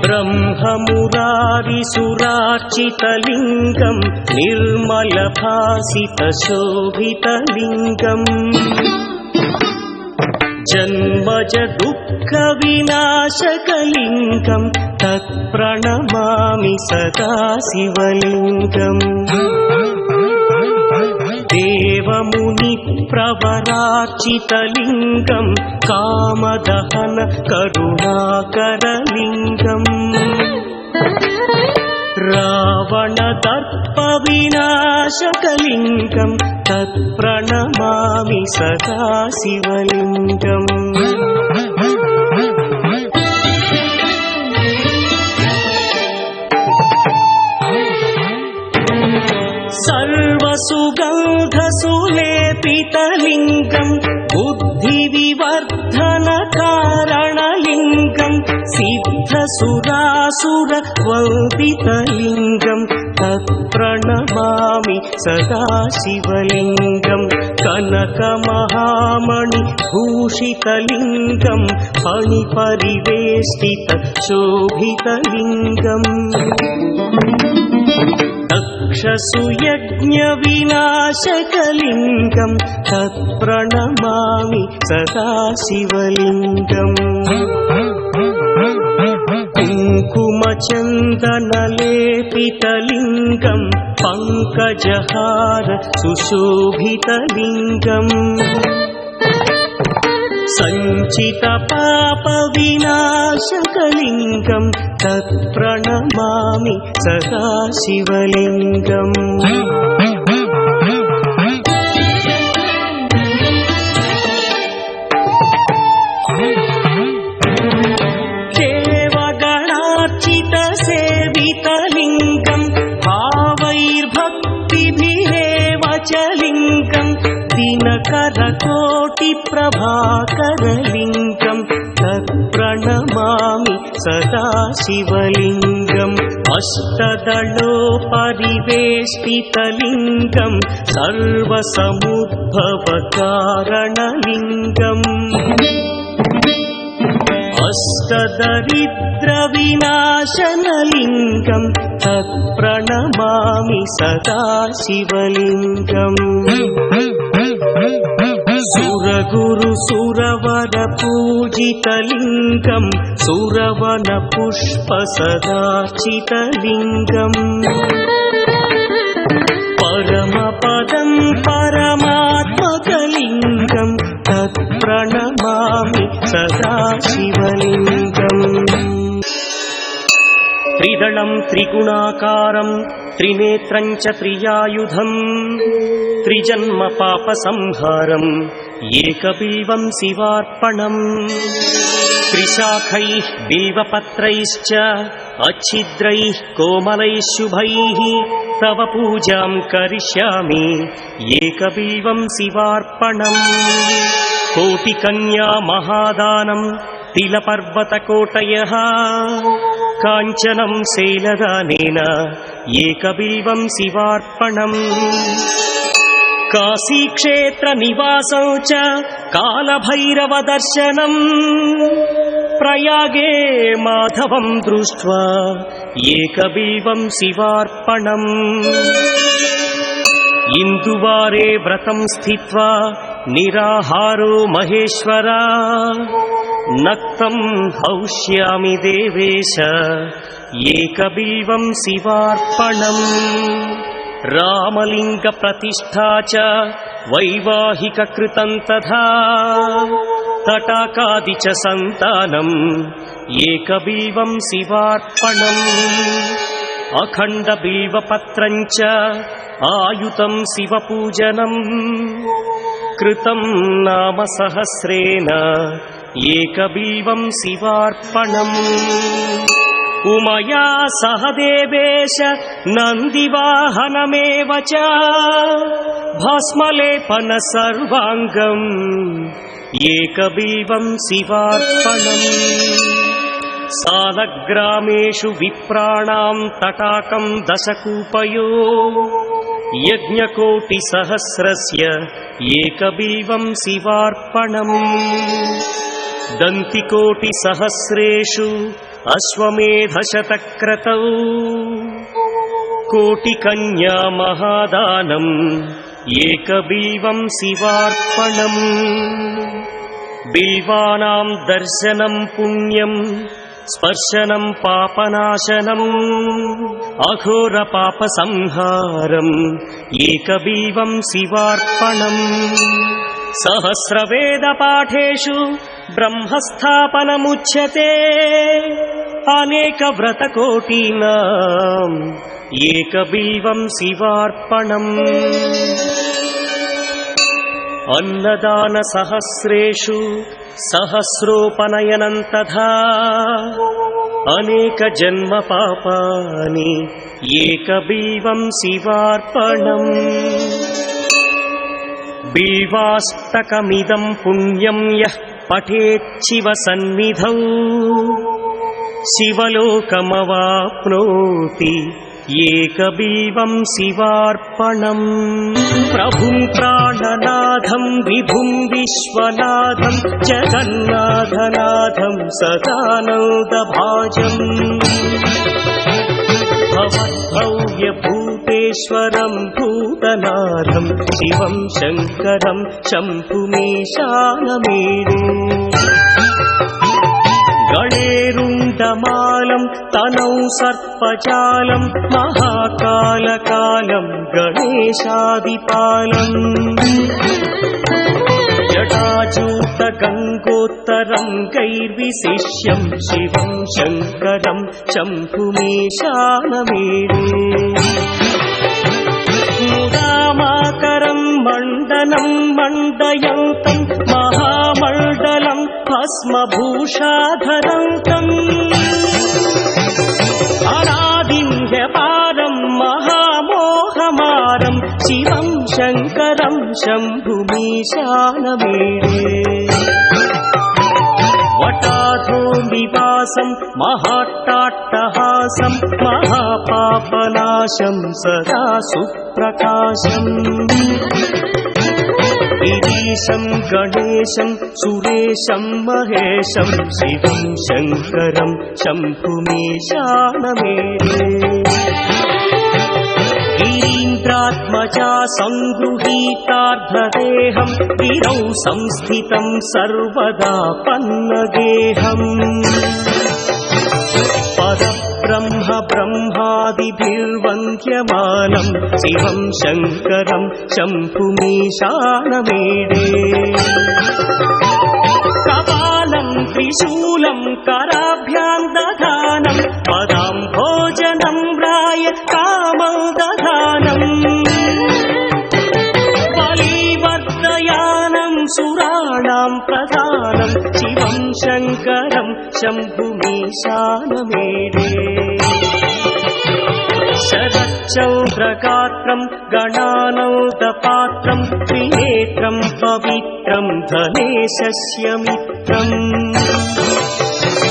ब्रह्ममुरारिसुरार्चितलिङ्गं निर्मलभासितशोभितलिङ्गम् जन्मज दुःखविनाशकलिङ्गं तत्प्रणमामि सदा शिवलिङ्गम् देवमुनिप्रवरार्चितलिङ्गं कामदहन करुणाकरलिङ्गम् रावणदर्पविनाशकलिङ्गं तत्प्रणमामि सदा शिवलिङ्गम् सर्वसुगन्धसुलेपितलिङ्गं बुद्धिविवर्धनकारणलिङ्गं सिद्धसुरासुरवन्दितलिङ्गं तत्प्रणमामि सदा शिवलिङ्गं कनकमहामणिभूषितलिङ्गं फणिपरिवेष्टितशोभितलिङ्गम् दक्षसुयज्ञविनाशकलिङ्गं तत्प्रणमामि सदा शिवलिङ्गम् कुङ्कुमचन्दनलेपितलिङ्गं पङ्कजहार सुशोभितलिङ्गम् सञ्चितपापविनाशकलिङ्गं तत्प्रणमामि सदा शिवलिङ्गम् देवगणार्चितसेवितलिङ्गं भावैर्भक्तिभिरेव च लिङ्गं दिनकरकोटिप्रभाकरलिङ्गं तत्प्रणमामि सदा शिवलिङ्गम् अष्टदलोपरिवेष्टितलिङ्गं सर्वसमुद्भवकारणलिङ्गम् अष्टदरिद्रविनाशनलिङ्गं तत्प्रणमामि सदा शिवलिङ्गम् सुरगुरुसुरवरपूजितलिङ्गं सुरवनपुष्पसदार्चितलिङ्गम् परमपदं परमात्मकलिङ्गं तत्प्रणमामि सदा शिवलिङ्गम् त्रिदलं त्रिगुणाकारं त्रिनेत्रं च त्रियायुधं त्रिजन्म पापसंहारं एकबिल्वं शिवार्पणम् त्रिशाखैः बिल्वपत्रैश्च अच्छिद्रैः कोमलैः शुभैः तव पूजां करिष्यामि एकबिल्वं शिवार्पणम् कोटिकन्या महादानं तिलपर्वतकोटयः काञ्चनं शैलदानेन एकबिल्वं शिवार्पणम् काशीक्षेत्रनिवासं च कालभैरवदर्शनम् प्रयागे माधवं दृष्ट्वा एकबिल्वं शिवार्पणम् इन्दुवारे व्रतं स्थित्वा निराहारो महेश्वरा नक्तं हौष्यामि देवेश एकबिल्वं शिवार्पणम् रामलिङ्गप्रतिष्ठा च वैवाहिककृतं तथा तटाकादि च सन्तानम् एकबिल्वं शिवार्पणम् अखण्डबिल्वपत्रं च आयुतं शिवपूजनम् कृतं नाम सहस्रेण एकबिल्वं शिवार्पणम् उमया सह देवेश नन्दिवाहनमेव च भस्मलेपन सर्वाङ्गम् एकबिल्वं शिवार्पणम् सालग्रामेषु विप्राणां तटाकं दशकूपयो यज्ञकोटिसहस्रस्य एकबिल्वं शिवार्पणम् दन्तिकोटिसहस्रेषु అశ్వమేధశతక్రతౌ కోటికన్యా మహాదానం ఏకబిల్వం శివార్పణం బిల్వానాం దర్శనం పుణ్యం స్పర్శనం పాపనాశనం అఘోర పాప సంహారం ఏకబిల్వం శివార్పణం సహస్రవేద పాఠేషు బ్రహ్మస్థాపనముచ్యతే అనేక వ్రతకోటీనాం ఏకబిల్వం శివార్పణం అన్నదాన సహస్రేషు సహస్రోపనయనం తథా అనేక జన్మ పాపాని ఏకబిల్వం శివార్పణం బిల్వాష్టకమిదం పుణ్యం యః పఠేచ్చివ సన్నిధౌ శివలోకమవాప్నోతి ఏకబిల్వం శివార్పణం ప్రభుం ప్రాణనాథం విభుం విశ్వనాథం జగన్నాథనాథం సదానందభాజం భవద్భవ్యభూతేశ్వరం భూతనాథం శివం శంకరం శంభుమీశానమేరు గణేరుండమాలం తనౌ సర్పజాలం మహాకాలకాలం గణేశాదిపాలం జటాజూత గంగోత్తరం గైర్విశిష్యం శివం శంకరం శంభుమీశానమేరు ముదామాకరం మండనం మండయంతం మహామండలం భస్మభూషాధరంతం అనాదింహ్యపారం మహామోహమారం శివం శంకరం శంభుమీశానమేరే వటాధోనివాసం మహాట్టాట్టహాసం మహాపాపనాశం సదా సుప్రకాశం గిరీశం గణేశం సురేశం మహేశం శివం శంకరం శంభుమీశానమేరే గిరీంద్రాత్మజా సంగృహీతార్ధదేహం గిరౌ సంస్థితం సర్వదా పన్నగేహం పరబ్రహ్మ బ్రహ్మాదిభిర్వంద్యమానం శివం శంకరం శంభుమీశానమేరే కపాలం త్రిశూలం కరాభ్యాం దధానం పదాం భోజనం రాయ కామం దధానం బలివర్ధయానం సురాణాం ప్రధానం శివం శంకరం శంభుమీశానమేరే శరచ్చంద్రగాత్రం గణానౌదపాత్రం త్రినేత్రం పవిత్రం ధనేశస్య మిత్రం